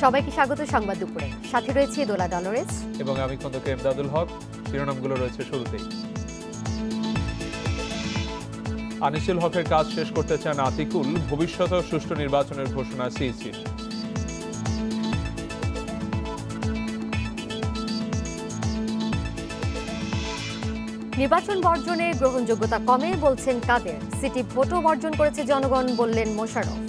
সবাইকে স্বাগত সংবাদ দুপুরে। সাথে রয়েছে দোলা ডলরেস এবং আমি খন্দকার এমদাদুল হক। শিরোনামগুলো রয়েছে শুরুতেই। আনিসুল হকের কাজ শেষ করতে চান আতিকুল, ভবিষ্যতে সুষ্ঠু নির্বাচনের ঘোষণা সিইসির। নির্বাচন বর্জনে গ্রহণযোগ্যতা কমে বলছেন কাদের। সিটি ভোটও বর্জন করেছে জনগণ বললেন মোশাররফ।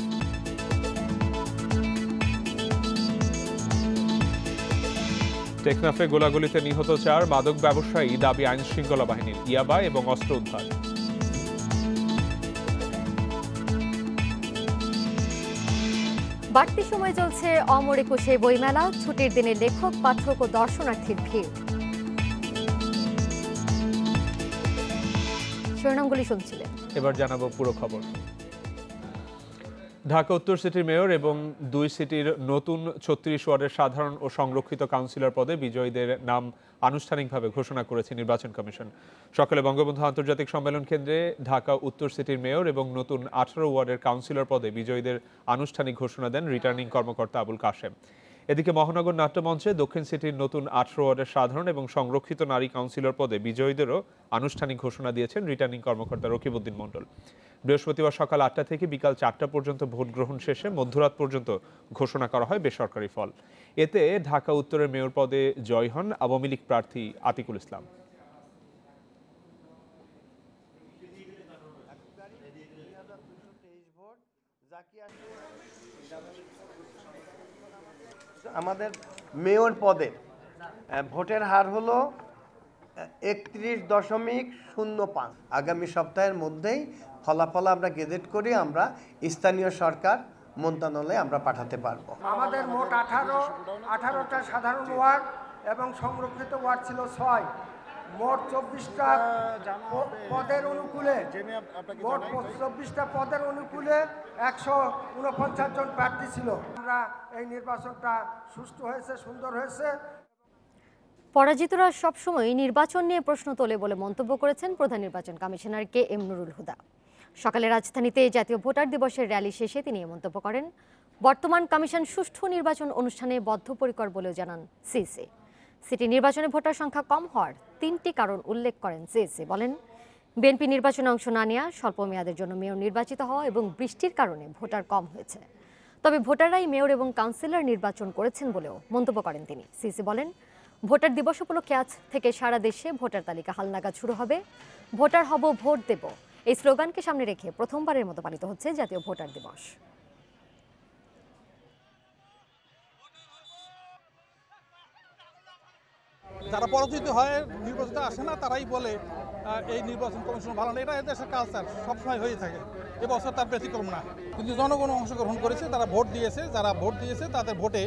টেকনাফে গোলাগুলিতে নিহত 4 মাদক ব্যবসায়ী, দাবি আইন শৃঙ্খলা বাহিনীর। ইয়াবা এবং অস্ত্র উদ্ধার। বাড়তি সময় চলছে অমর একুশে বইমেলা, ছুটির দিনে লেখক, পাঠক ও দর্শনার্থীর ভিড়। শিরোনামগুলি শুনছিলেন, এবার জানাবো পুরো খবর। ঢাকা উত্তর সিটির মেয়র এবং 2 সিটির নতুন 36 ওয়ার্ডের সাধারণ ও সংরক্ষিত কাউন্সিলর পদে বিজয়ীদের নাম আনুষ্ঠানিকভাবে ঘোষণা করেছে নির্বাচন কমিশন। সকালে বঙ্গবন্ধু আন্তর্জাতিক সম্মেলন কেন্দ্রে ঢাকা উত্তর সিটির মেয়র এবং নতুন 18 ওয়ার্ডের কাউন্সিলর পদে বিজয়ীদের আনুষ্ঠানিক ঘোষণা দেন রিটার্নিং কর্মকর্তা আবুল কাশেম। এদিকে মহানগর নাট্যমঞ্চে দক্ষিণ সিটির নতুন 18 ওয়ার্ডের সাধারণ এবং সংরক্ষিত নারী কাউন্সিলর পদে বিজয়ীদেরও আনুষ্ঠানিক ঘোষণা দিয়েছেন রিটার্নিং কর্মকর্তা রকিবউদ্দিন মণ্ডল। বৃহস্পতিবার সকাল 8টা থেকে বিকাল 4টা পর্যন্ত ভোট গ্রহণ শেষে মধ্যরাত পর্যন্ত ঘোষণা করা হয় বেসরকারি ফল। এতে ঢাকা উত্তরের মেয়র পদে জয় হন আওয়ামী লীগ প্রার্থী আতিকুল ইসলাম। আমাদের মেয়র পদে ভোটের হার হলো 31.05। আগামী সপ্তাহের মধ্যেই ফলাফল আমরা গেজেট করি, আমরা স্থানীয় সরকার মন্ত্রণালয়ে আমরা পাঠাতে পারবো। আমাদের মোট 18টা সাধারণ ওয়ার্ড এবং সংরক্ষিত ওয়ার্ড ছিল 6। মোট 24টা পদের অনুকূলে 149 জন প্রার্থী ছিল। আমরা এই নির্বাচনটা সুষ্ঠু হয়েছে, সুন্দর হয়েছে। পরাজিতরা সবসময় নির্বাচন নিয়ে প্রশ্ন তোলে বলে মন্তব্য করেছেন প্রধান নির্বাচন কমিশনার KM নুরুল হুদা। সকালে রাজধানীতে জাতীয় ভোটার দিবসের র্যালি শেষে তিনি মন্তব্য করেন, বর্তমান কমিশন সুষ্ঠু নির্বাচন অনুষ্ঠানে বদ্ধপরিকর বলেও জানান সিইসি। সিটি নির্বাচনে ভোটার সংখ্যা কম হওয়ার 3টি কারণ উল্লেখ করেন সিইসি। বলেন, বিএনপি নির্বাচনে অংশ না নেওয়া, স্বল্প মেয়াদের জন্য মেয়র নির্বাচিত হওয়া এবং বৃষ্টির কারণে ভোটার কম হয়েছে। তবে ভোটাররাই মেয়র এবং কাউন্সিলর নির্বাচন করেছেন বলেও মন্তব্য করেন তিনি। সিইসি বলেন, ভোটার দিবস উপলক্ষে আজ থেকে সারা দেশে ভোটার তালিকা হালনাগাদ শুরু হবে। ভোটার হব, ভোট দেব, এই স্লোগানকে সামনে রেখে প্রথমবারের মতো পালিত হচ্ছে জাতীয় ভোটার দিবস। যারা পরাজিত হয়, নির্বাচনে আসে না, তারাই বলে এই নির্বাচন কমিশন ভালো না। এটা দেশের কালচার, সবসময় হয়ে থাকে। এবছর তার ব্যতিক্রম না। কিন্তু জনগণ অংশগ্রহণ করেছে, তারা ভোট দিয়েছে। যারা ভোট দিয়েছে তাদের ভোটে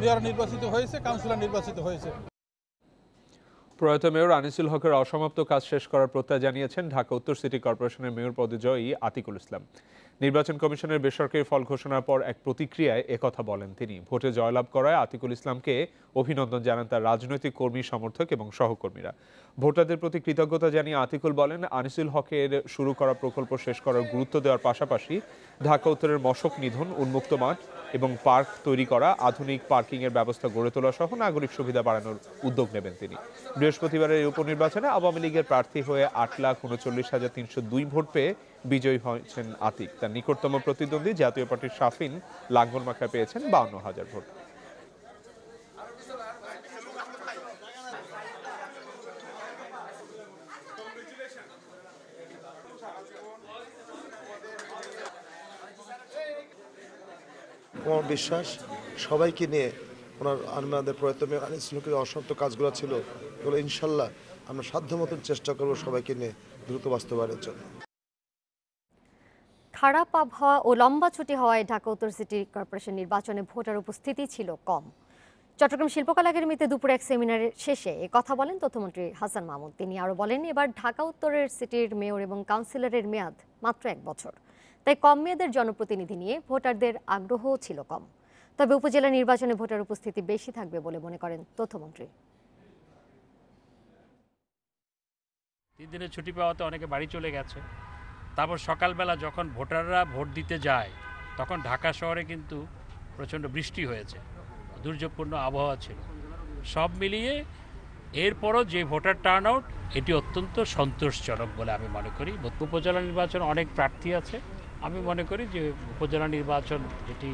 মেয়র নির্বাচিত হয়েছে, কাউন্সিলর নির্বাচিত হয়েছে। প্রয়াত মেয়র আনিসুল হকের অসমাপ্ত কাজ শেষ করার প্রত্যয় জানিয়েছেন ঢাকা উত্তর সিটি কর্পোরেশনের মেয়র পদে জয়ী আতিকুল ইসলাম। নির্বাচন কমিশনের বেসরকারি ফল ঘোষণার পর এক প্রতিক্রিয়ায় একথা বলেন তিনি। ভোটে জয়লাভ করায় আতিকুল ইসলামকে অভিনন্দন জানান তার রাজনৈতিক কর্মী, সমর্থক এবং সহকর্মীরা। ভোটারদের প্রতি কৃতজ্ঞতা জানিয়ে আতিকুল বলেন, আনিসুল হকের শুরু করা প্রকল্প শেষ করার গুরুত্ব দেওয়ার পাশাপাশি ঢাকা উত্তরের মশক নিধন, উন্মুক্ত মাঠ এবং পার্ক তৈরি করা, আধুনিক পার্কিংয়ের ব্যবস্থা গড়ে তোলা সহ নাগরিক সুবিধা বাড়ানোর উদ্যোগ নেবেন তিনি। বৃহস্পতিবারের এই উপনির্বাচনে আওয়ামী লীগের প্রার্থী হয়ে 8,39,302 ভোট পেয়ে বিজয়ী হয়েছেন আতিক। তার নিকটতম প্রতিদ্বন্দ্বী জাতীয় পার্টির শাফিন লাঙ্গল মাখায় পেয়েছেন 52,000 ভোট। আমার বিশ্বাস সবাইকে নিয়ে আমাদের প্রয়াত মেয়র আনিসুল হকের অসমাপ্ত কাজগুলো ছিল, এগুলো ইনশাল্লাহ আমরা সাধ্যমতো চেষ্টা করব সবাইকে নিয়ে দ্রুত বাস্তবায়নের জন্য। খারাপ আবহাওয়া ও লম্বা ছুটি হওয়ায় ঢাকা উত্তর সিটি কর্পোরেশন নির্বাচনে ভোটার উপস্থিতি ছিল কম। চট্টগ্রাম শিল্পকলা একাডেমিতে দুপুরে এক সেমিনারের শেষে কথা বলেন তথ্যমন্ত্রী হাসান মাহমুদ। তিনি আরও বলেন, এবার ঢাকা উত্তরের সিটির মেয়র এবং কাউন্সিলরের মেয়াদ মাত্র 1 বছর, তাই কম মেয়াদের জনপ্রতিনিধি নিয়ে ভোটারদের আগ্রহও ছিল কম। তবে উপজেলা নির্বাচনে ভোটার উপস্থিতি বেশি থাকবে বলে মনে করেন তথ্যমন্ত্রী। 3 দিনের ছুটি পাওয়াতে অনেকে বাড়ি চলে গেছে। তারপর সকালবেলা যখন ভোটাররা ভোট দিতে যায় তখন ঢাকা শহরে কিন্তু প্রচণ্ড বৃষ্টি হয়েছে, দুর্যোগপূর্ণ আবহাওয়া ছিল। সব মিলিয়ে এরপরও যে ভোটার টার্ন আউট, এটি অত্যন্ত সন্তোষজনক বলে আমি মনে করি। উপজেলা নির্বাচন অনেক প্রার্থী আছে, আমি মনে করি যে উপজেলা নির্বাচন যেটি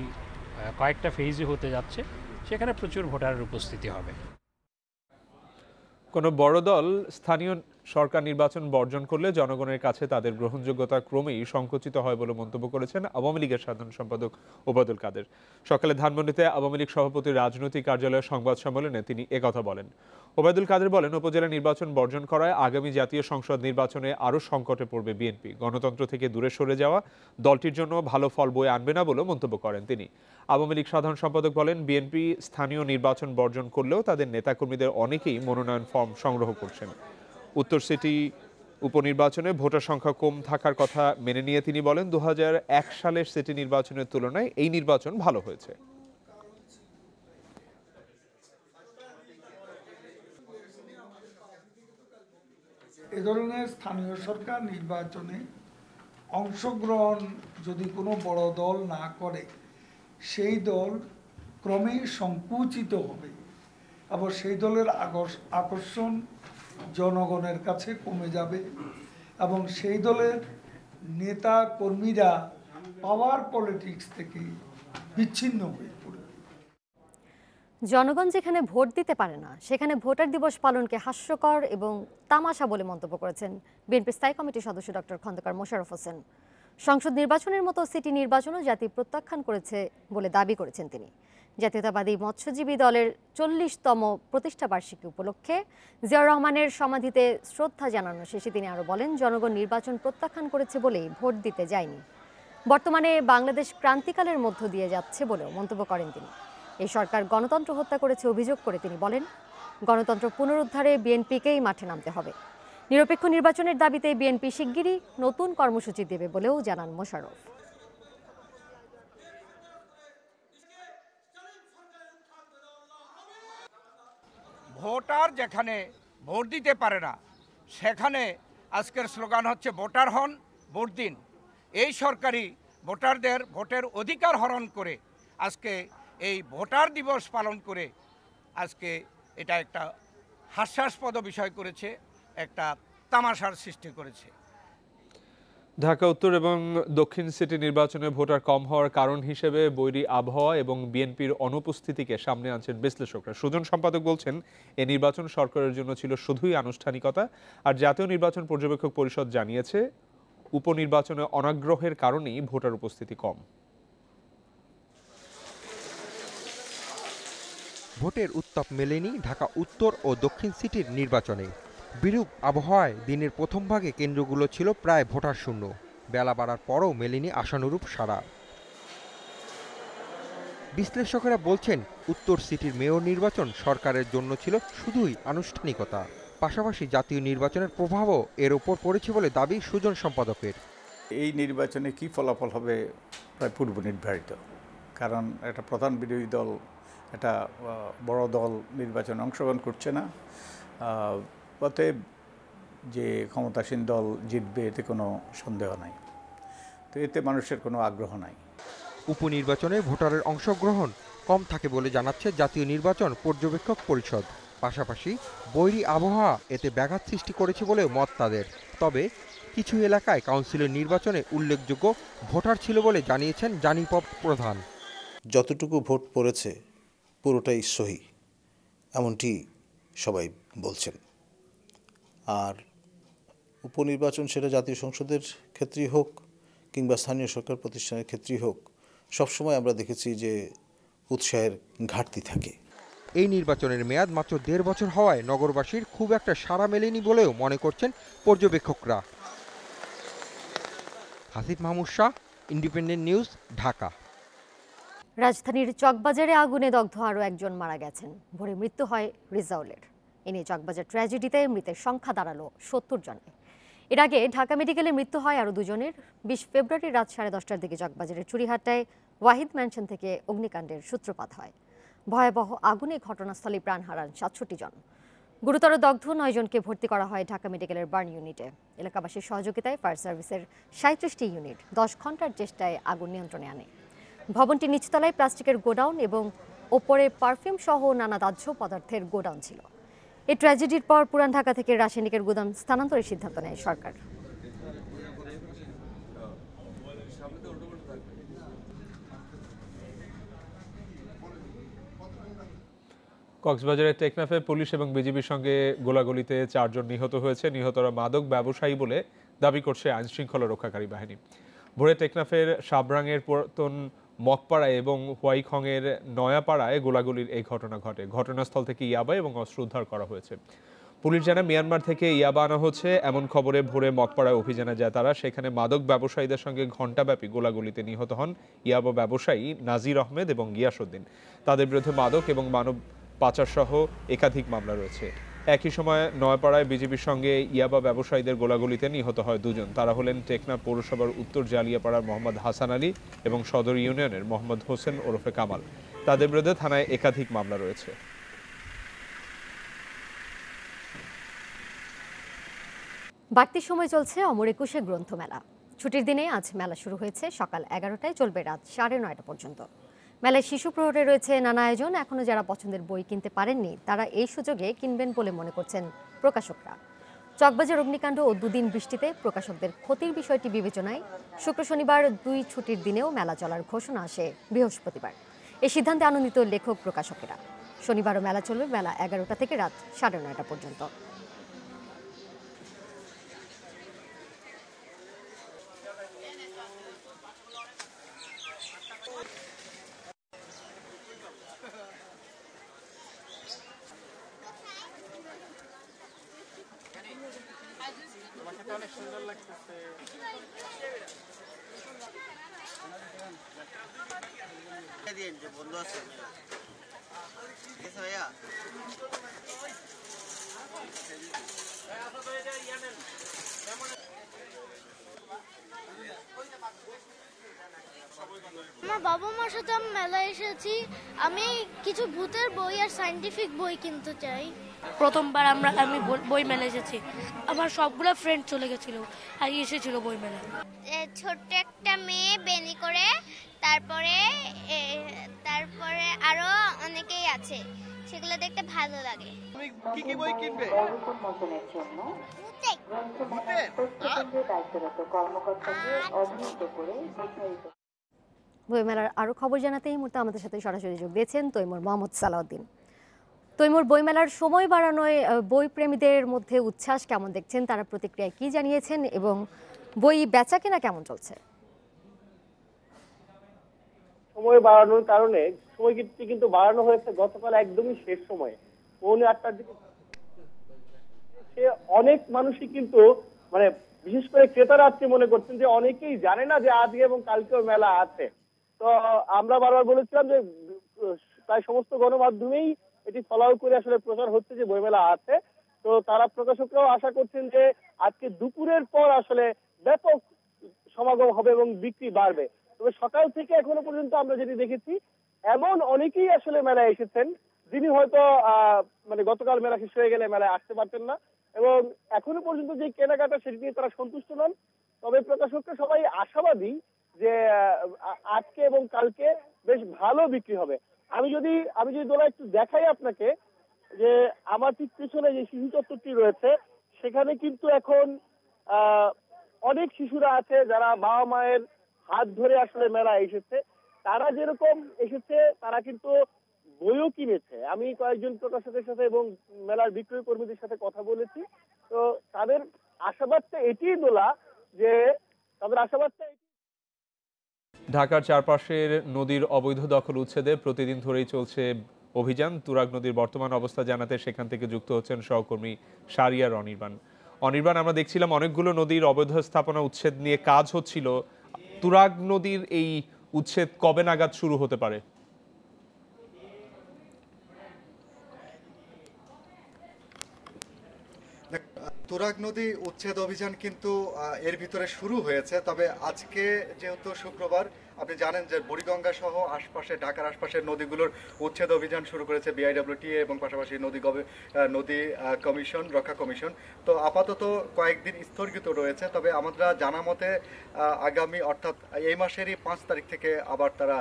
কয়েকটা ফেজে হতে যাচ্ছে, সেখানে প্রচুর ভোটারের উপস্থিতি হবে। কোনো বড় দল স্থানীয় সরকার নির্বাচন বর্জন করলে জনগণের কাছে তাদের গ্রহণযোগ্যতা ক্রমেই সংকুচিত হয় বলে মন্তব্য করেছেন আওয়ামী লীগের সাধারণ সম্পাদক ওবায়দুল কাদের। সকালে ধানমন্ডিতে আওয়ামী লীগ সভাপতির রাজনৈতিক কার্যালয়ের সংবাদ সম্মেলনে তিনি একথা বলেন। ওবায়দুল কাদের বলেন, উপজেলা নির্বাচন বর্জন করায় আগামী জাতীয় সংসদ নির্বাচনে আরও সংকটে পড়বে বিএনপি। গণতন্ত্র থেকে দূরে সরে যাওয়া দলটির জন্য ভালো ফল বয়ে আনবে না বলেও মন্তব্য করেন তিনি। আওয়ামী লীগ সাধারণ সম্পাদক বলেন, বিএনপি স্থানীয় নির্বাচন বর্জন করলেও তাদের নেতাকর্মীদের অনেকেই মনোনয়ন ফর্ম সংগ্রহ করছেন। উত্তর সিটি উপনির্বাচনে ভোটার সংখ্যা কম থাকার কথা মেনে নিয়ে তিনি বলেন, 2001 সালের সিটি নির্বাচনের তুলনায় এই নির্বাচন ভালো হয়েছে। এ ধরনের স্থানীয় সরকার নির্বাচনে অংশগ্রহণ যদি কোনো বড় দল না করে, সেই দল ক্রমেই সংকুচিত হবে এবং সেই দলের আকর্ষণ জনগণের কাছে কমে যাবে এবং সেই দলের নেতা কর্মীরা পাওয়ার পলিটিক্স থেকে বিচ্ছিন্ন হয়ে পড়বে। জনগণ যেখানে ভোট দিতে পারে না, সেখানে ভোটার দিবস পালনকে হাস্যকর এবং তামাশা বলে মন্তব্য করেছেন বিএনপি স্থায়ী কমিটির সদস্য ডক্টর খন্দকার মোশাররফ হোসেন। সংসদ নির্বাচনের মতো সিটি নির্বাচনও জাতি প্রত্যাখ্যান করেছে বলে দাবি করেছেন তিনি। জাতীয়তাবাদী মৎস্যজীবী দলের 40তম প্রতিষ্ঠা বার্ষিকী উপলক্ষে জিয়াউর রহমানের সমাধিতে শ্রদ্ধা জানানো শেষে তিনি আরও বলেন, জনগণ নির্বাচন প্রত্যাখ্যান করেছে বলেই ভোট দিতে যায়নি। বর্তমানে বাংলাদেশ ক্রান্তিকালের মধ্য দিয়ে যাচ্ছে বলেও মন্তব্য করেন তিনি। এই সরকার গণতন্ত্র হত্যা করেছে অভিযোগ করে তিনি বলেন, গণতন্ত্র পুনরুদ্ধারে বিএনপিকেই মাঠে নামতে হবে। নিরপেক্ষ নির্বাচনের দাবিতে বিএনপি শিগগিরই নতুন কর্মসূচি দেবে বলেও জানান মোশাররফ। ভোটার যেখানে ভোট দিতে পারে না, সেখানে আজকের স্লোগান হচ্ছে ভোটার হন, ভোট দিন। এই সরকারি ভোটারদের ভোটের অধিকার হরণ করে আজকে এই ভোটার দিবস পালন করে আজকে এটা একটা হাস্যাস্পদ বিষয় করেছে, একটা তামাশার সৃষ্টি করেছে। ঢাকা উত্তর এবং দক্ষিণ সিটি নির্বাচনে ভোটার কম হওয়ার কারণ হিসেবে বৈরী আবহাওয়া এবং বিএনপির অনুপস্থিতিকে সামনে আনছেন বিশ্লেষকরা। সুজন সম্পাদক বলছেন, এ নির্বাচন সরকারের জন্য ছিল শুধুই আনুষ্ঠানিকতা। আর জাতীয় নির্বাচন পর্যবেক্ষক পরিষদ জানিয়েছে, উপনির্বাচনে অনাগ্রহের কারণেই ভোটার উপস্থিতি কম। ভোটের উত্তাপ মেলেনি ঢাকা উত্তর ও দক্ষিণ সিটির নির্বাচনে। বিরূপ আবহাওয়ায় দিনের প্রথম ভাগে কেন্দ্রগুলো ছিল প্রায় ভোটার শূন্য। বেলা বাড়ার পরও মেলেনি আশানুরূপ সাড়া। বিশ্লেষকেরা বলছেন, উত্তর সিটির মেয়র নির্বাচন সরকারের জন্য ছিল শুধুই আনুষ্ঠানিকতা। পাশাপাশি জাতীয় নির্বাচনের প্রভাবও এর ওপর পড়েছে বলে দাবি সুজন সম্পাদকের। এই নির্বাচনে কি ফলাফল হবে প্রায় পূর্ব নির্ধারিত, কারণ একটা প্রধান বিরোধী দল, একটা বড় দল নির্বাচনে অংশগ্রহণ করছে না। অতএব যে ক্ষমতাসীন দল জিতবে এতে কোনো সন্দেহ নাই, তো এতে মানুষের কোনো আগ্রহ নাই। উপনির্বাচনে ভোটারের অংশগ্রহণ কম থাকে বলে জানাচ্ছে জাতীয় নির্বাচন পর্যবেক্ষক পরিষদ। পাশাপাশি বৈরী আবহাওয়া এতে ব্যাঘাত সৃষ্টি করেছে বলেও মত তাদের। তবে কিছু এলাকায় কাউন্সিলের নির্বাচনে উল্লেখযোগ্য ভোটার ছিল বলে জানিয়েছেন জানিপব প্রধান। যতটুকু ভোট পড়েছে পুরোটাই সহি, এমনটি সবাই বলছেন। আর উপনির্বাচন সেটা জাতীয় সংসদের ক্ষেত্রেই হোক কিংবা স্থানীয় সরকার প্রতিষ্ঠানের ক্ষেত্রেই হোক, সবসময় আমরা দেখেছি যে উৎসাহের ঘাটতি থাকে। এই নির্বাচনের মেয়াদ মাত্র 1.5 বছর হওয়ায় নগরবাসীর খুব একটা সাড়া মেলেনি বলেও মনে করছেন পর্যবেক্ষকরা। Hasif Mahmud Shah, independent news, Dhaka. রাজধানীর চকবাজারে আগুনে দগ্ধ আরও একজন মারা গেছেন। ভোরে মৃত্যু হয় রিজাউলের। এ নিয়ে চকবাজার ট্র্যাজেডিতে মৃতের সংখ্যা দাঁড়ালো 70 জনে। এর আগে ঢাকা মেডিকেলে মৃত্যু হয় আরও 2 জনের। 20 ফেব্রুয়ারি রাত 10:30টার দিকে চকবাজারের চুরিহাটায় ওয়াহিদ ম্যানশন থেকে অগ্নিকাণ্ডের সূত্রপাত হয়। ভয়াবহ আগুনে ঘটনাস্থলে প্রাণ হারান 67 জন। গুরুতর দগ্ধ 9 জনকে ভর্তি করা হয় ঢাকা মেডিকেলের বার্ন ইউনিটে। এলাকাবাসীর সহযোগিতায় ফায়ার সার্ভিসের 37টি ইউনিট 10 ঘন্টার চেষ্টায় আগুন নিয়ন্ত্রণে আনে। ভবনটির নিচতলায় প্লাস্টিকের গোডাউন এবং ওপরে পারফিউম সহ নানা দাহ্য পদার্থের গোডাউন ছিল। এই ট্র্যাজেডির পর পুরান ঢাকা থেকে রাসায়নিকের গুদাম স্থানান্তরের সিদ্ধান্ত নেয় সরকার। কক্সবাজারের টেকনাফে পুলিশ এবং বিজিবির সঙ্গে গোলাগুলিতে 4 জন নিহত হয়েছে। নিহতরা মাদক ব্যবসায়ী বলে দাবি করছে আইনশৃঙ্খলা রক্ষাকারী বাহিনী। ভোরে টেকনাফের সাবরাঙের পুরাতন মগপাড়ায় এবং হোয়াইখংয়ের নয়াপাড়ায় গোলাগুলির এই ঘটনা ঘটে। ঘটনাস্থল থেকে ইয়াবা এবং অস্ত্র উদ্ধার করা হয়েছে। পুলিশ জানায় মিয়ানমার থেকে ইয়াবা আনা হচ্ছে এমন খবরে ভোরে মগপাড়ায় অভিযানে যায় তারা। সেখানে মাদক ব্যবসায়ীদের সঙ্গে ঘণ্টাব্যাপী গোলাগুলিতে নিহত হন ইয়াবা ব্যবসায়ী নাজির আহমেদ এবং গিয়াসউদ্দিন। তাদের বিরুদ্ধে মাদক এবং মানব পাচার সহ একাধিক মামলা রয়েছে। একই সময় নয়াপাড়ায় বিজিবির সঙ্গে ইয়াবা ব্যবসায়ীদের গোলাগুলিতে নিহত হয় 2 জন। তারা হলেন টেকনাফ পৌরসভার উত্তর জালিয়াপাড়ার মোহাম্মদ হাসান আলী এবং সদর ইউনিয়নের মোহাম্মদ হোসেন ওরফে কামাল। তাদের বিরুদ্ধে থানায় একাধিক মামলা রয়েছে। বাড়তি সময় চলছে অমর একুশে গ্রন্থমেলা। ছুটির দিনে আজ মেলা শুরু হয়েছে সকাল 11টায়, চলবে রাত 9:30 পর্যন্ত। মেলায় শিশু প্রহরে রয়েছে নানা আয়োজন। এখনো যারা পছন্দের বই কিনতে পারেননি তারা এই সুযোগে কিনবেন বলে মনে করছেন প্রকাশকরা। চকবাজার অগ্নিকাণ্ড ও 2 দিন বৃষ্টিতে প্রকাশকদের ক্ষতির বিষয়টি বিবেচনায় শুক্র শনিবার 2 ছুটির দিনেও মেলা চলার ঘোষণা আসে বৃহস্পতিবার। এই সিদ্ধান্তে আনন্দিত লেখক প্রকাশকেরা। শনিবারও মেলা চলবে বেলা 11টা থেকে রাত 9:30 পর্যন্ত। অনেক সুন্দর লাগতেছে। বন্ধু আছে ভাইয়া আমার বাবা মার সাথে আমি মেলায় এসেছি। আমি কিছু ভূতের বই আর সায়েন্টিফিক বই কিনতে চাই। প্রথমবার আমি বই মেলা এসেছি। আমার সবগুলো ফ্রেন্ড চলে গেছিল আর এসেছিল বই মেলা। ছোট্ট একটা মেয়ে বেনি করে, তারপরে আরো অনেকেই আছে, সেগুলো দেখতে ভালো লাগে। কি কি বই কিনবে? বইমেলার আরও খবর জানাতে এই মুহূর্তে আমাদের সাথে সরাসরি যোগ দিয়েছেন তৈমুর মোহাম্মদ সালাউদ্দিন। তৈমুর, বইমেলার সময় বাড়ানোয় বই প্রেমীদের মধ্যে উচ্ছ্বাস কেমন দেখছেন, তারা প্রতিক্রিয়া কি জানিয়েছেন এবং বই বেচা কেনা কেমন চলছে? সময় বাড়ানোর কারণে সময় কিন্তু বাড়ানো হয়েছে গতকাল একদমই শেষ সময়ে 8:45 দিকে। অনেক মানুষই কিন্তু মানে বিশেষ করে ক্রেতারা আজকে মনে করছেন যে অনেকেই জানে না যে আজকে এবং কালকেও মেলা আছে। তো আমরা বারবার বলেছিলাম যে প্রায় সমস্ত গণমাধ্যমেই এটি ফলো করে আসলে প্রচার হচ্ছে যে বইমেলা আছে। তো তারা প্রকাশকরাও আশা করছেন যে আজকে দুপুরের পর আসলে ব্যাপক সমাগম হবে এবং বিক্রি বাড়বে। তবে সকাল থেকে এখনো পর্যন্ত আমরা যেটি দেখেছি এমন অনেকেই আসলে মেলায় এসেছেন যিনি হয়তো মানে গতকাল মেলা শেষ হয়ে গেলে মেলায় আসতে পারতেন না এবং এখনো পর্যন্ত যে কেনাকাটা সেটি নিয়ে তারা সন্তুষ্ট নন। তবে প্রকাশকরা সবাই আশাবাদী যে আজকে এবং কালকে বেশ ভালো বিক্রি হবে। আমি যদি দোলা একটু দেখাই আপনাকে যে আমার ঠিক পিছনে যে শিশু চত্বরটি রয়েছে সেখানে কিন্তু এখন অনেক শিশুরা আছে যারা বাবা মায়ের হাত ধরে আসলে মেলা এসেছে। তারা যেরকম এসেছে তারা কিন্তু বইও কিনেছে। আমি কয়েকজন প্রকাশকের সাথে এবং মেলার বিক্রয় কর্মীদের সাথে কথা বলেছি। তো তাদের আশাবাদটা এটিই দোলা যে ঢাকার চারপাশের নদীর অবৈধ দখল উচ্ছেদে প্রতিদিন ধরেই চলছে অভিযান। তুরাগ নদীর বর্তমান অবস্থা জানাতে সেখান থেকে যুক্ত হচ্ছেন সহকর্মী শারিয়ার অনির্বাণ। আমরা দেখছিলাম অনেকগুলো নদীর অবৈধ স্থাপনা উচ্ছেদ নিয়ে কাজ হচ্ছিল। তুরাগ নদীর এই উচ্ছেদ কবে নাগাদ শুরু হতে পারে? তুরাগ নদী উচ্ছেদ অভিযান কিন্তু এর ভিতরে শুরু হয়েছে। তবে আজকে যেহেতু শুক্রবার, আপনি জানেন যে বুড়িগঙ্গা সহ আশপাশে ঢাকার আশপাশের নদীগুলোর উচ্ছেদ অভিযান শুরু করেছে BIWTA এবং পাশাপাশি নদী কমিশন, রক্ষা কমিশন। তো আপাতত কয়েকদিন স্থগিত রয়েছে, তবে আমরা জানা মতে আগামী অর্থাৎ এই মাসেরই 5 তারিখ থেকে আবার তারা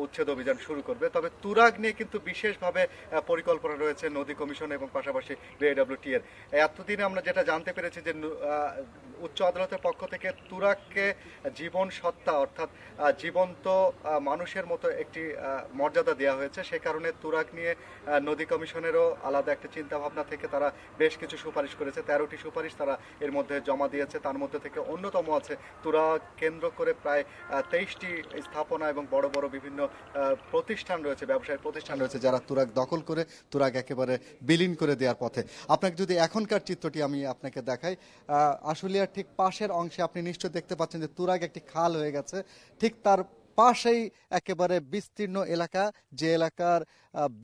উচ্ছেদ অভিযান শুরু করবে। তবে তুরাগ নিয়ে কিন্তু বিশেষভাবে পরিকল্পনা রয়েছে নদী কমিশন এবং পাশাপাশি BIWTA এর। এতদিনে আমরা যেটা জানতে পেরেছি যে উচ্চ আদালতের পক্ষ থেকে তুরাগকে জীবন সত্তা অর্থাৎ জীবন্ত মানুষের মতো একটি মর্যাদা দেওয়া হয়েছে। সে কারণে তুরাগ নিয়ে নদী কমিশনেরও আলাদা একটা চিন্তা ভাবনা থেকে তারা বেশ কিছু সুপারিশ করেছে। 13টি সুপারিশ তারা এর মধ্যে জমা দিয়েছে। তার মধ্যে থেকে অন্যতম আছে তুরাগ কেন্দ্র করে প্রায় 23টি স্থাপনা এবং বড় বড় বিভিন্ন প্রতিষ্ঠান রয়েছে, ব্যবসায়িক প্রতিষ্ঠান রয়েছে, যারা তুরাগ দখল করে তুরাগ একেবারে বিলীন করে দেওয়ার পথে। আপনাকে যদি এখনকার চিত্রটি আমি আপনাকে দেখাই, আশুলিয়ার ঠিক পাশের অংশে আপনি নিশ্চয় দেখতে পাচ্ছেন যে তুরাগ একটি খাল হয়ে গেছে। ঠিক তার পাশেই একেবারে বিস্তীর্ণ এলাকা, যে এলাকার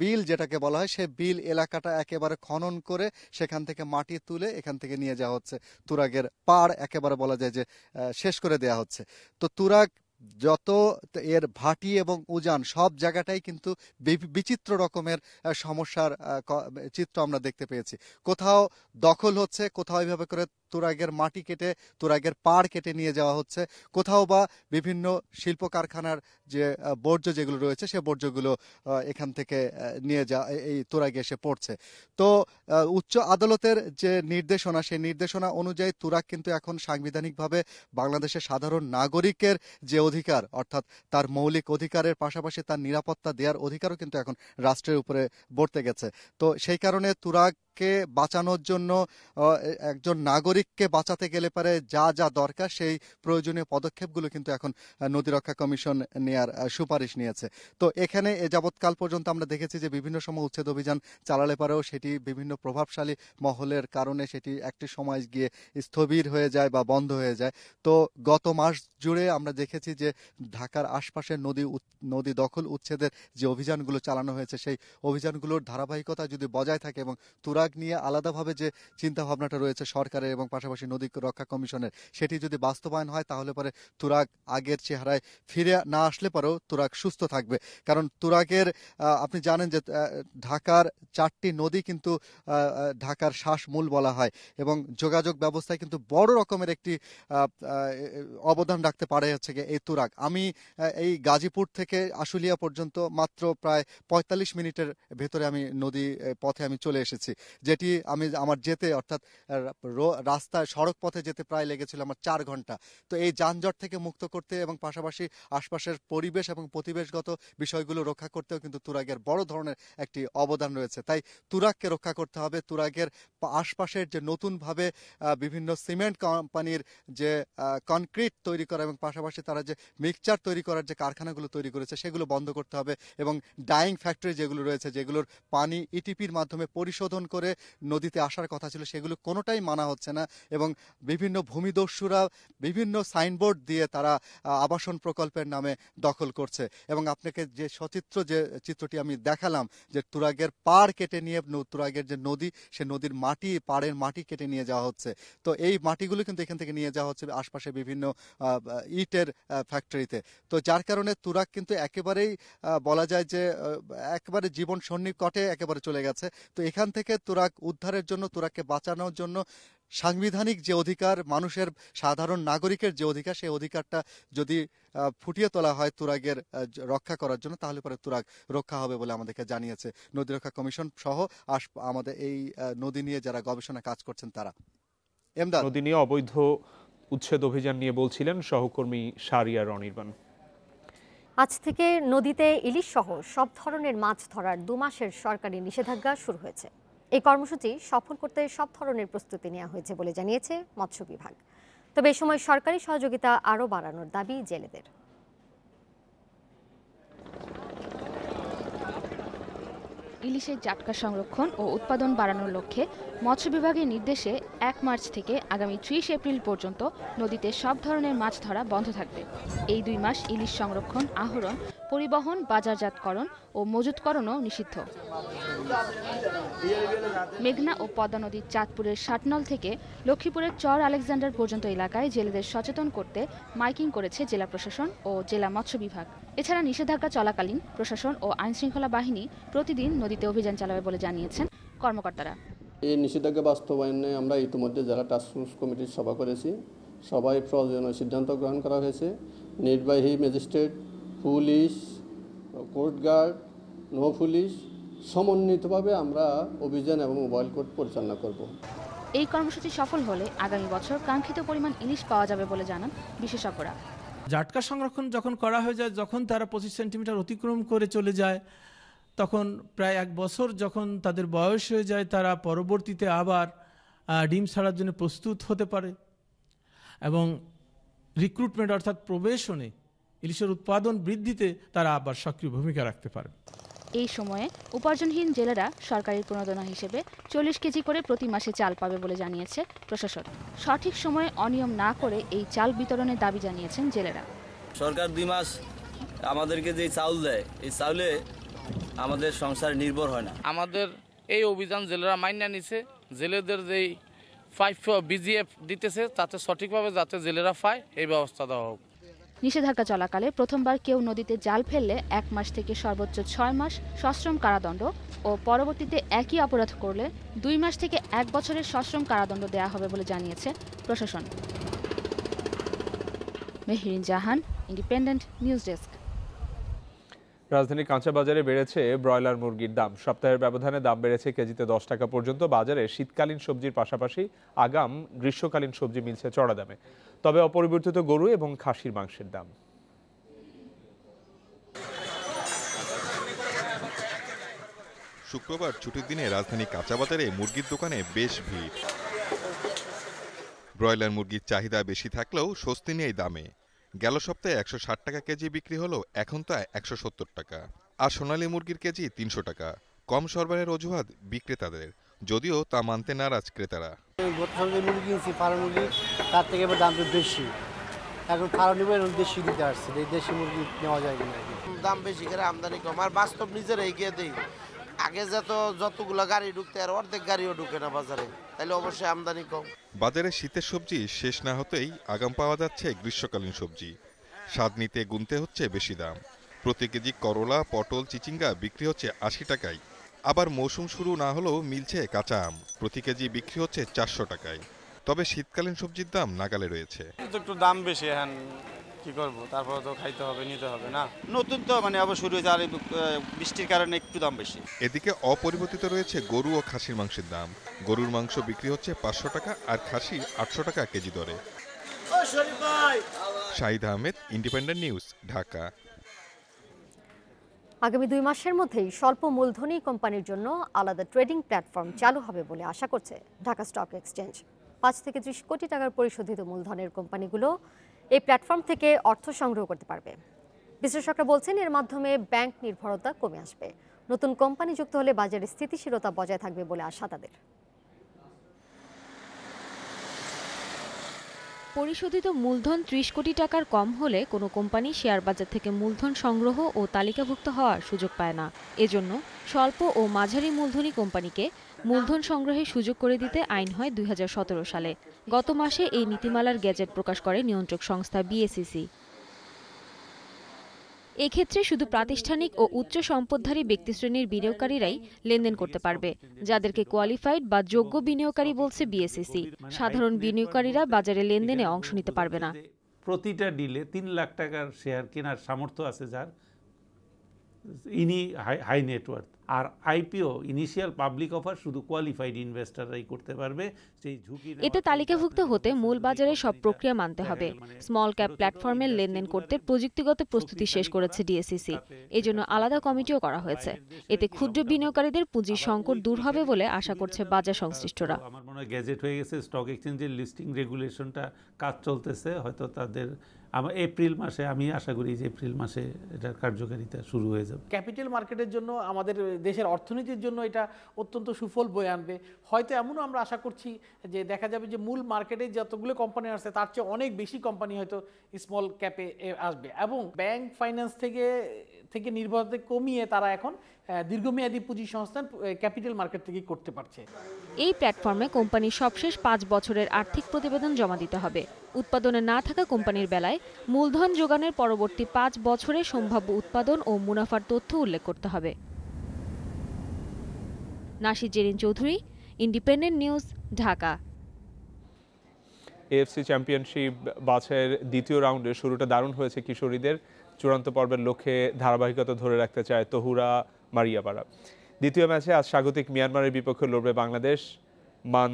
বিল যেটাকে বলা হয়, সেই বিল এলাকাটা একেবারে খনন করে সেখান থেকে মাটি তুলে এখান থেকে নিয়ে যাওয়া হচ্ছে। তুরাগের পাড় একেবারে বলা যায় যে শেষ করে দেওয়া হচ্ছে। তো তুরাগ যত এর ভাটি এবং উজান সব জায়গাটাই কিন্তু বিচিত্র রকমের সমস্যার চিত্র আমরা দেখতে পেয়েছি। কোথাও দখল হচ্ছে, কোথাও এইভাবে করে তুরাগের মাটি কেটে তুরাগের পাড় কেটে নিয়ে যাওয়া হচ্ছে, কোথাও বা বিভিন্ন শিল্প কারখানার যে বর্জ্য যেগুলো রয়েছে সে বর্জ্যগুলো এখান থেকে নিয়ে এই তুরাগে এসে পড়ছে। তো উচ্চ আদালতের যে নির্দেশনা, সেই নির্দেশনা অনুযায়ী তুরাগ কিন্তু এখন সাংবিধানিকভাবে বাংলাদেশের সাধারণ নাগরিকের যে অধিকার, অর্থাৎ তার মৌলিক অধিকারের পাশাপাশি তার নিরাপত্তা দেওয়ার অধিকারও কিন্তু এখন রাষ্ট্রের উপরে বর্তে গেছে। তো সেই কারণে তুরাগকে বাঁচানোর জন্য একজন নাগরিককে বাঁচাতে গেলে পারে যা যা দরকার সেই প্রয়োজনীয় পদক্ষেপগুলো কিন্তু এখন নদী রক্ষা কমিশন নেয়ার সুপারিশ নিয়েছে। তো এখানে এ যাবৎকাল পর্যন্ত আমরা দেখেছি যে বিভিন্ন সময় উচ্ছেদ অভিযান চালালে পারেও সেটি বিভিন্ন প্রভাবশালী মহলের কারণে সেটি একটি সময় গিয়ে স্থবির হয়ে যায় বা বন্ধ হয়ে যায়। তো গত মাস জুড়ে আমরা দেখেছি যে ঢাকার আশপাশের নদী দখল উচ্ছেদের যে অভিযানগুলো চালানো হয়েছে, সেই অভিযানগুলোর ধারাবাহিকতা যদি বজায় থাকে এবং তুরাগ নিয়ে আলাদাভাবে যে চিন্তা ভাবনাটা রয়েছে সরকারের এবং পাশাপাশি নদী রক্ষা কমিশনের, সেটি যদি বাস্তবায়ন হয় তাহলে পরে তুরাগ আগের চেহারায় ফিরে না আসলে পরেও তুরাগ সুস্থ থাকবে। কারণ তুরাগের আপনি জানেন যে ঢাকার 4টি নদী কিন্তু ঢাকার শ্বাসমূল বলা হয় এবং যোগাযোগ ব্যবস্থায় কিন্তু বড় রকমের একটি অবদান রাখতে পারে হচ্ছে এই তুরাগ। আমি এই গাজীপুর থেকে আশুলিয়া পর্যন্ত মাত্র প্রায় 45 মিনিটের ভেতরে আমি নদী পথে আমি চলে এসেছি, যেটি আমি আমার যেতে অর্থাৎ রাস্তায় সড়ক পথে যেতে প্রায় লেগেছিল আমার 4 ঘন্টা। তো এই যানজট থেকে মুক্ত করতে এবং পাশাপাশি আশপাশের পরিবেশ এবং প্রতিবেশগত বিষয়গুলো রক্ষা করতেও কিন্তু তুরাগের বড় ধরনের একটি অবদান রয়েছে। তাই তুরাগকে রক্ষা করতে হবে। তুরাগের আশপাশের যে নতুনভাবে বিভিন্ন সিমেন্ট কোম্পানির যে কনক্রিট তৈরি করা এবং পাশাপাশি তারা যে মিক্সচার তৈরি করার যে কারখানাগুলো তৈরি করেছে সেগুলো বন্ধ করতে হবে এবং ডাইং ফ্যাক্টরি যেগুলো রয়েছে, যেগুলোর পানি ইটিপির মাধ্যমে পরিশোধন করে নদীতে আসার কথা ছিল, সেগুলো কোনোটাই মানা হচ্ছে না এবং বিভিন্ন ভূমিদস্যুরা বিভিন্ন সাইনবোর্ড দিয়ে তারা আবাসন প্রকল্পের নামে দখল করছে। এবং আপনাকে যে সচিত্র যে চিত্রটি আমি দেখালাম যে তুরাগের পাড় কেটে নিয়ে তুরাগের যে নদী, সে নদীর মাটি, পাড়ের মাটি কেটে নিয়ে যাওয়া হচ্ছে। তো এই মাটিগুলো কিন্তু এখান থেকে নিয়ে যাওয়া হচ্ছে আশপাশে বিভিন্ন ইটের ফ্যাক্টরিতে। তো যার কারণে তুরাগ কিন্তু একেবারেই বলা যায় যে একেবারে জীবন সন্নিকটে একেবারে চলে গেছে। তো এখান থেকে তুরাগ উদ্ধারের জন্য, তুরাগকে বাঁচানোর জন্য সাংবিধানিক যে অধিকার, মানুষের সাধারণ নাগরিকের যে অধিকার, সেই অধিকারটা যদি ফুটিয়ে তোলা হয় তুরাগের রক্ষা করার জন্য, তাহলে পরে তুরাগ রক্ষা হবে বলে আমাদেরকে জানিয়েছে নদী রক্ষা কমিশন সহ আমাদের এই নদী নিয়ে যারা গবেষণা কাজ করছেন তারা। নদী নিয়ে অবৈধ উচ্ছেদ অভিযান নিয়ে বলছিলেন সহকর্মী শাহরিয়ার অনির্বাণ। আজ থেকে নদীতে ইলিশ সহ সব ধরনের মাছ ধরার 2 মাসের সরকারি নিষেধাজ্ঞা শুরু হয়েছে। এই কর্মসূচি সফল করতে সব ধরনের প্রস্তুতি নেওয়া হয়েছে বলে জানিয়েছে মৎস্য বিভাগ। তবে এই সময় সরকারি সহযোগিতা আরও বাড়ানোর দাবি জেলেদের। ইলিশের জাটকা সংরক্ষণ ও উৎপাদন বাড়ানোর লক্ষ্যে মৎস্য বিভাগের নির্দেশে 1 মার্চ থেকে আগামী 30 এপ্রিল পর্যন্ত নদীতে সব ধরনের মাছ ধরা বন্ধ থাকবে। এই 2 মাস ইলিশ সংরক্ষণ, আহরণ, পরিবহন, বাজারজাতকরণ ও মজুতকরণও নিষিদ্ধ। মেঘনা ও পদ্মা নদীর চাঁদপুরের ষাটনল থেকে লক্ষ্মীপুরের চর আলেকজান্ডার পর্যন্ত এলাকায় জেলেদের সচেতন করতে মাইকিং করেছে জেলা প্রশাসন ও জেলা মৎস্য বিভাগ। এছাড়া নিষেধাজ্ঞা চলাকালীন প্রশাসন ও আইনশৃঙ্খলা বাহিনী প্রতিদিন নদীতে অভিযান চালাবে বলে জানিয়েছেন কর্মকর্তারা। এই নিষেধাজ্ঞা বাস্তবায়নে আমরা ইতিমধ্যে জেলা টাস্কফোর্স কমিটির সভা করেছি। সবাই প্রয়োজনীয় সিদ্ধান্ত গ্রহণ করা হয়েছে। নির্বাহী ম্যাজিস্ট্রেট, পুলিশ, কোস্টগার্ড, নৌ পুলিশ সমন্বিতভাবে আমরা অভিযান এবং মোবাইল কোর্ট পরিচালনা করব। এই কর্মসূচি সফল হলে আগামী বছর কাঙ্ক্ষিত পরিমাণ ইলিশ পাওয়া যাবে বলে জানান বিশেষজ্ঞরা। জাটকা সংরক্ষণ যখন করা হয়ে যায়, যখন তারা 25 সেন্টিমিটার অতিক্রম করে চলে যায়, তখন প্রায় 1 বছর যখন তাদের বয়স হয়ে যায়, তারা পরবর্তীতে আবার ডিম ছাড়ার জন্য প্রস্তুত হতে পারে এবং রিক্রুটমেন্ট অর্থাৎ প্রবেশনে ইলিশের উৎপাদন বৃদ্ধিতে তারা আবার সক্রিয় ভূমিকা রাখতে পারে। এই সময়ে উপার্জনহীন জেলেরা সরকারি প্রণোদনা হিসেবে 40 কেজি করে প্রতি মাসে চাল পাবে বলে জানিয়েছে প্রশাসন। সঠিক সময়ে অনিয়ম না করে এই চাল বিতরণের দাবি জানিয়েছেন জেলেরা। সরকার 2 মাস আমাদেরকে যে চাউল দেয়, এই চাউলে আমাদের সংসার নির্ভর হয় না। আমাদের এই অভিযান জেলেরা মাইনা নিছে। জেলেদের যেই 5 BGF দিতেছে তাতে সঠিকভাবে যাতে জেলেরা পায় এই ব্যবস্থা দেওয়া হোক। নিষেধাজ্ঞা চলাকালে প্রথমবার কেউ নদীতে জাল ফেললে 1 মাস থেকে সর্বোচ্চ 6 মাস সশ্রম কারাদণ্ড ও পরবর্তীতে একই অপরাধ করলে 2 মাস থেকে 1 বছরের সশ্রম কারাদণ্ড দেওয়া হবে বলে জানিয়েছে প্রশাসন। মেহরিন জাহান, ইন্ডিপেন্ডেন্ট নিউজ ডেস্ক। রাজধানীর কাঁচা বাজারে বেড়েছে ব্রয়লার মুরগির দাম। সপ্তাহের ব্যবধানে দাম বেড়েছে কেজিতে 10 টাকা পর্যন্ত। বাজারে শীতকালীন সবজির পাশাপাশি আগাম গ্রীষ্মকালীন সবজি মিলছে চড়া দামে। তবে অপরিবর্তিত গরু এবং খাসির মাংসের দাম। শুক্রবার ছুটির দিনে রাজধানী কাঁচা বাজারে মুরগির দোকানে বেশ ভিড়। ব্রয়লার মুরগির চাহিদা বেশি থাকলেও স্বস্তি নেই দামে। গেল সপ্তাহে 160 টাকা কেজি বিক্রি হলো, এখন তা 170 টাকা। আর সোনালী মুরগির কেজি 300 টাকা। কম সরবরাহের অজুহাত বিক্রেতাদের, যদিও তা মানতে নারাজ ক্রেতারা। মুরগি কিনছি ফার্ম মুরগি, তার থেকে এবার দাম বেশি। এখন ফার্ম নিব, এখন দেশি দিতে আসছে, এই দেশি মুরগি নেওয়া যায় কিনা। দাম বেশি করে আমদানি কম, আর বাস্তব নিজের এগিয়ে দেই। আগে যতগুলো গাড়ি ঢুকতে আর অর্ধেক গাড়িও ঢুকে না বাজারে, তাহলে অবশ্যই আমদানি কম। বাজারে শীতের সবজি শেষ না হতেই আগাম পাওয়া যাচ্ছে গ্রীষ্মকালীন সবজি। স্বাদ নিতে গুনতে হচ্ছে বেশি দাম। প্রতি কেজি করলা, পটল, চিচিঙ্গা বিক্রি হচ্ছে 80 টাকায়। আবার মৌসুম শুরু না হলেও মিলছে কাঁচা আম, প্রতি কেজি বিক্রি হচ্ছে 400 টাকায়। তবে শীতকালীন সবজির দাম নাগালে রয়েছে। একটু দাম বেশি, হ্যাঁ কি করবো, তারপর তো খাইতে হবে, নিতে হবে না। নতুন তো আবার শুরু হয়েছে, আর বৃষ্টির কারণে একটু দাম বেশি। এদিকে অপরিবর্তিত রয়েছে গরু ও খাসির মাংসের দাম। গরুর মাংস বিক্রি হচ্ছে 500 টাকা আর খাসি 800 টাকা কেজি দরে। Shahid Ahmed, independent news, Dhaka. আগামী 2 মাসের মধ্যেই স্বল্প মূলধনী কোম্পানির জন্য আলাদা ট্রেডিং প্ল্যাটফর্ম চালু হবে বলে আশা করছে ঢাকা স্টক এক্সচেঞ্জ। 5 থেকে 30 কোটি টাকার পরিশোধিত মূলধনের কোম্পানিগুলো এই প্ল্যাটফর্ম থেকে অর্থ সংগ্রহ করতে পারবে। বিশ্লেষকরা বলছেন এর মাধ্যমে ব্যাংক নির্ভরতা কমে আসবে। নতুন কোম্পানি যুক্ত হলে বাজারে স্থিতিশীলতা বজায় থাকবে বলে আশা তাদের। পরিশোধিত মূলধন 30 কোটি টাকার কম হলে কোনো কোম্পানি শেয়ার বাজার থেকে মূলধন সংগ্রহ ও তালিকাভুক্ত হওয়ার সুযোগ পায় না। এজন্য স্বল্প ও মাঝারি মূলধনী কোম্পানিকে মূলধন সংগ্রহের সুযোগ করে দিতে আইন হয় 2017 সালে। গত মাসে এই নীতিমালার গেজেট প্রকাশ করে নিয়ন্ত্রক সংস্থা বিএসইসি। এক্ষেত্রে শুধু প্রাতিষ্ঠানিক ও উচ্চ সম্পদধারী ব্যক্তিশ্রেণীর বিনিয়োগকারীরাই লেনদেন করতে পারবে, যাদেরকে কোয়ালিফাইড বা যোগ্য বিনিয়োগকারী বলছে বিএসইসি। সাধারণ বিনিয়োগকারীরা বাজারে লেনদেনে অংশ নিতে পারবে না। প্রতিটা ডিলে 3 লাখ টাকার শেয়ার কেনার সামর্থ্য আছে যার, ইনি হাই নেটওয়ার্থ। আর আইপিও ইনিশিয়াল পাবলিক অফার শুধু কোয়ালিফাইড ইনভেস্টররাই করতে পারবে। সেই ঝুঁকি এতে তালিকাভুক্ত হতে মূল বাজারে সব প্রক্রিয়া মানতে হবে। স্মল ক্যাপ প্ল্যাটফর্মের লেনদেন করতে প্রযুক্তিগত প্রস্তুতি শেষ করেছে ডিএসইসি। এজন্য আলাদা কমিটিও করা হয়েছে। এতে ক্ষুদ্র বিনিয়োগকারীদের পুঁজির সংকট দূর হবে বলে আশা করছে বাজার সংশ্লিষ্টরা। আমার মনে হয় গেজেট হয়ে গেছে, স্টক এক্সচেঞ্জের লিস্টিং রেগুলেশনটা কাজ চলতেছে, হয়তো তাদের এপ্রিল মাসে আমি আশা করি যে এপ্রিল মাসে এটার কার্যকারিতা শুরু হয়ে যাবে। ক্যাপিটাল মার্কেটের জন্য, আমাদের দেশের অর্থনীতির জন্য এটা অত্যন্ত সুফল বয়ে আনবে। হয়তো এমনও আমরা আশা করছি যে দেখা যাবে যে মূল মার্কেটে যতগুলো কোম্পানি আসছে তার চেয়ে অনেক বেশি কোম্পানি হয়তো স্মল ক্যাপে আসবে, এবং ব্যাংক ফাইন্যান্স থেকে নির্ভরতা কমিয়ে তারা এখন দীর্ঘমেয়াদী পুঁজি সংস্থান ক্যাপিটাল মার্কেট থেকে করতে পারছে। এই প্ল্যাটফর্মে কোম্পানির সবশেষ 5 বছরের আর্থিক প্রতিবেদন জমা দিতে হবে। উৎপাদনে না থাকা কোম্পানির বেলায় মূলধন যোগানের পরবর্তী 5 বছরে সম্ভাব্য উৎপাদন ও মুনাফার তথ্য উল্লেখ করতে হবে। Nashid Zerin Chowdhury, Independent news, Dhaka. AFC championship বাছাইয়ের দ্বিতীয় রাউন্ডে শুরুটা দারুণ হয়েছে কিশোরীদের। চূড়ান্ত পর্বের লক্ষ্যে ধারাবাহিকতা ধরে রাখতে চায় তহুরা মারিয়াপাড়া। দ্বিতীয় ম্যাচে আজ স্বাগতিক মিয়ানমারের বিপক্ষে লড়বে বাংলাদেশ। মান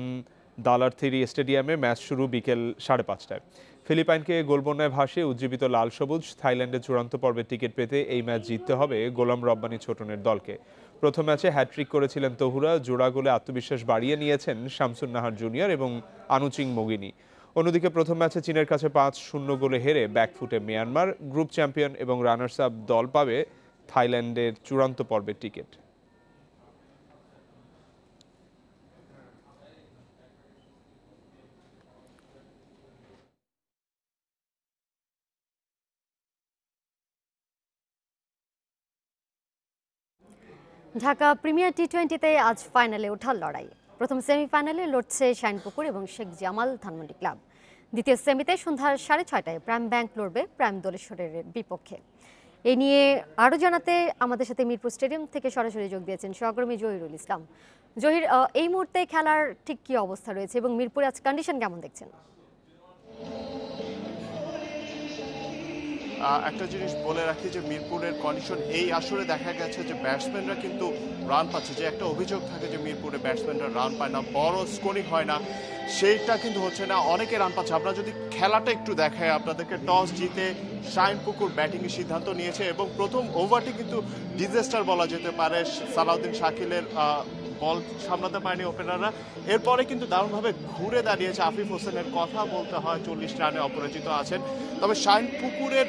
দালারথিরি স্টেডিয়ামে ম্যাচ শুরু বিকেল 5:30টায়। ফিলিপাইনকে গোলবন্যায় ভাসিয়ে উজ্জীবিত লাল সবুজ। থাইল্যান্ডে চূড়ান্ত পর্বের টিকিট পেতে এই ম্যাচ জিততে হবে গোলাম রব্বানী ছোটনের দলকে। প্রথম ম্যাচে হ্যাট্রিক করেছিলেন তহুরা। জোড়া গোলে আত্মবিশ্বাস বাড়িয়ে নিয়েছেন শামসুন নাহার জুনিয়র এবং আনুচিং মগিনী। অন্যদিকে প্রথম ম্যাচে চীনের কাছে 5-0 গোলে হেরে ব্যাকফুটে মিয়ানমার। গ্রুপ চ্যাম্পিয়ন এবং রানার্স আপ দল পাবে থাইল্যান্ডের চূড়ান্ত পর্বের টিকিট। ঢাকা প্রিমিয়ার টি20তে আজ ফাইনালে ওঠার লড়াই। প্রথম সেমিফাইনালে লড়ছে শাইনপুকুর এবং শেখ জামাল ধানমন্ডি ক্লাব। দ্বিতীয় সেমিতে সন্ধ্যা 6:30টায় প্রাইম ব্যাংক লড়বে প্রাইম দোলেশ্বরের বিপক্ষে। এই নিয়ে আরও জানাতে আমাদের সাথে মিরপুর স্টেডিয়াম থেকে সরাসরি যোগ দিয়েছেন সহকর্মী জহিরুল ইসলাম। জহির, এই মুহূর্তে খেলার ঠিক কী অবস্থা রয়েছে এবং মিরপুরে আজ কন্ডিশন কেমন দেখছেন? একটা জিনিস বলে রাখি যে মিরপুরের কন্ডিশন এই আসরে দেখা গেছে যে ব্যাটসম্যানরা কিন্তু রান পাচ্ছে। যে একটা অভিযোগ থাকে যে মিরপুরে ব্যাটসম্যানরা রান পায় না, বড় স্কোরিং হয় না, সেইটা কিন্তু হচ্ছে না, অনেকে রান পাচ্ছে। আমরা যদি খেলাটা একটু দেখাই আপনাদেরকে, টস জিতে শাইনপুকুর ব্যাটিংয়ের সিদ্ধান্ত নিয়েছে এবং প্রথম ওভারটি কিন্তু ডিজাস্টার বলা যেতে পারে। সালাউদ্দিন শাকিলের বল সামলাতে পারেনি ওপেনাররা। এরপরে কিন্তু দারুণভাবে ঘুরে দাঁড়িয়েছে আফিফ হোসেনের, কথা বলতে হয় 40 রানে অপরাজিত আছেন। তবে শাইনপুকুরের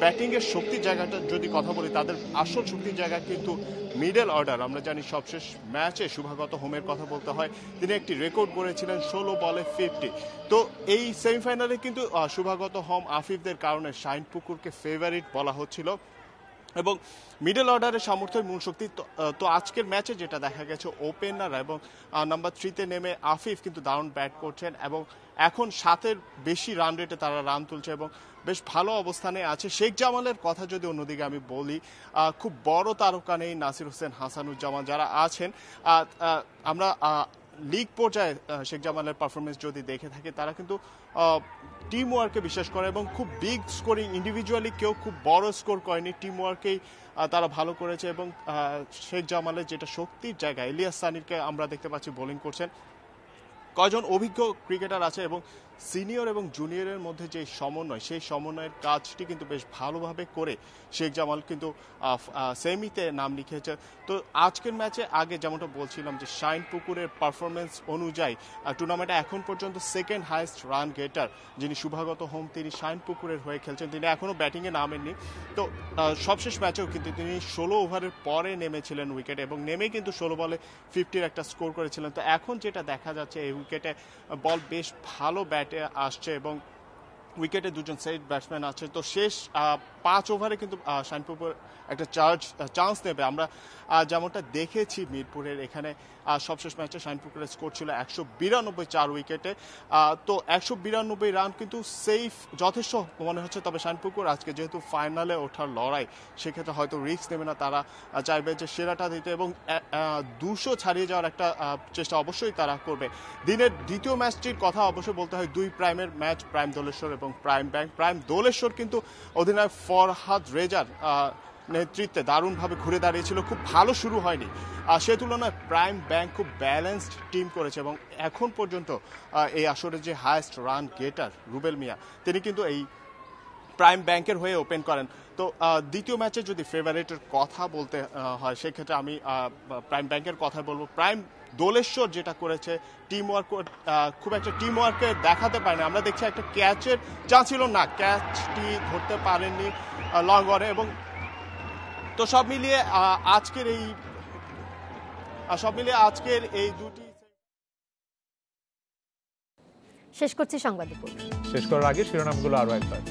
ব্যাটিংয়ের শক্তির জায়গাটা যদি কথা বলি, তাদের আসল শক্তির জায়গা কিন্তু মিডল অর্ডার। আমরা জানি সবশেষ ম্যাচে শুভাগত হোমের কথা বলতে হয়, তিনি একটি রেকর্ড করেছিলেন 16 বলে 50। তো এই সেমিফাইনালে কিন্তু শুভাগত হোম আফিফদের কারণে শাইনপুকুরকে ফেভারিট বলা হচ্ছিল এবং মিডল অর্ডারের সামর্থ্যের মূল শক্তি। তো আজকের ম্যাচে যেটা দেখা গেছে, ওপেনার এবং নাম্বার 3-তে নেমে আফিফ কিন্তু দারুণ ব্যাট করছেন এবং এখন 7-এর বেশি রান রেটে তারা রান তুলছে এবং বেশ ভালো অবস্থানে আছে। শেখ জামালের কথা যদি অন্যদিকে আমি বলি, খুব বড় তারকা নেই, নাসির হোসেন, হাসানুজ্জামান যারা আছেন, আমরা লিগ পর্যায়ে শেখ জামালের পারফরমেন্স যদি দেখে থাকি, তারা কিন্তু টিম ওয়ার্কে বিশ্বাস করে এবং খুব বিগ স্কোরিং ইন্ডিভিজুয়ালি কেউ খুব বড় স্কোর করেনি, টিম ওয়ার্কেই তারা ভালো করেছে। এবং শেখ জামালের যেটা শক্তির জায়গা, ইলিয়াস সানিরকে আমরা দেখতে পাচ্ছি বোলিং করছেন। কয়জন অভিজ্ঞ ক্রিকেটার আছে এবং সিনিয়র এবং জুনিয়রের মধ্যে যে সমন্বয়, সেই সমন্বয়ের কাজটি কিন্তু বেশ ভালোভাবে করে শেখ জামাল কিন্তু সেমিতে নাম লিখেছে। তো আজকের ম্যাচে আগে যেমনটা বলছিলাম যে শাইনপুকুরের পারফরমেন্স অনুযায়ী টুর্নামেন্টে এখন পর্যন্ত সেকেন্ড হাইয়েস্ট রান গেটার যিনি শুভাগত হোম, তিনি শাইনপুকুরের হয়ে খেলছেন, তিনি এখনও ব্যাটিংয়ে নামেননি। তো সবশেষ ম্যাচেও কিন্তু তিনি 16 ওভারের পরে নেমেছিলেন উইকেটে এবং নেমে কিন্তু 16 বলে 50-র একটা স্কোর করেছিলেন। তো এখন যেটা দেখা যাচ্ছে, এই উইকেটে বল বেশ ভালো ব্যাটে আসছে এবং উইকেটে দুজন সেট ব্যাটসম্যান আছে। তো শেষ 5 ওভারে কিন্তু শাইনপুকুর একটা চান্স নেবে। আমরা যেমনটা দেখেছি মিরপুরের এখানে সবশেষ ম্যাচে শাইনপুকুরের স্কোর ছিল 192 4 উইকেটে। তো 192 রান কিন্তু সেফ যথেষ্ট মনে হচ্ছে। তবে শাইনপুকুর আজকে যেহেতু ফাইনালে ওঠার লড়াই, সেক্ষেত্রে হয়তো রিস্ক নেবে না, তারা চাইবে যে সেরাটা দিতে এবং 200 ছাড়িয়ে যাওয়ার একটা চেষ্টা অবশ্যই তারা করবে। দিনের দ্বিতীয় ম্যাচটির কথা অবশ্যই বলতে হয়, 2 প্রাইমের ম্যাচ, প্রাইম দোলেশ্বর এবং প্রাইম ব্যাংক। প্রাইম দোলেশ্বর কিন্তু অধিনায়ক ফরহাদ রেজার নেতৃত্বে দারুণভাবে ঘুরে দাঁড়িয়েছিল, খুব ভালো শুরু হয়নি। সে তুলনায় প্রাইম ব্যাংক খুব ব্যালেন্সড টিম করেছে এবং এখন পর্যন্ত এই আসরে যে হায়েস্ট রান গেটার রুবেল মিয়া, তিনি কিন্তু এই প্রাইম ব্যাংকের হয়ে ওপেন করেন। তো দ্বিতীয় ম্যাচে যদি ফেভারিটের কথা বলতে হয়, সেক্ষেত্রে আমি প্রাইম ব্যাংকের কথা বলবো। প্রাইম দোলেশ্বর যেটা করেছে টিম ওয়ার্ক, খুব একটা টিম ওয়ার্কে দেখাতে পারেনি। আমরা দেখছি একটা ক্যাচের যা ছিল না, ক্যাচটি ধরতে পারেননি লং অনে। এবং তো সব মিলিয়ে আজকের এই দুটি শেষ করছি সংবাদ দুপুর। শেষ করার আগে শিরোনামগুলো আরো একবার।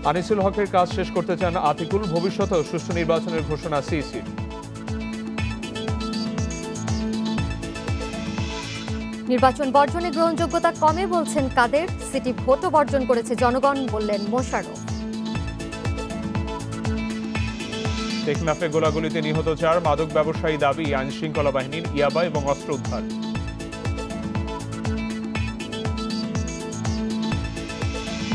আনিসুল হকের কাজ শেষ করতে চান আতিকুল, ভবিষ্যতেও সুষ্ঠু নির্বাচনের ঘোষণা সিইসির। নির্বাচন বর্জনে গ্রহণযোগ্যতা কমে বলছেন কাদের, সিটি ভোটও বর্জন করেছে জনগণ বললেন মোশাররফ। টেকনাফে গোলাগুলিতে নিহত 4, মাদক ব্যবসায়ী দাবি আইন শৃঙ্খলা বাহিনীর ইয়াবা এবং অস্ত্র উদ্ধার।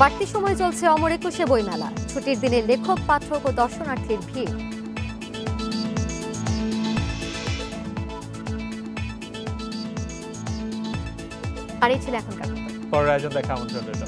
বাড়তি সময় চলছে অমর একুশে বইমেলা, ছুটির দিনে লেখক, পাঠক ও দর্শনার্থীর ভিড়। আর এই ছিল এখনকার পরের আয়োজন দেখা আমন্ত্রণ রইল।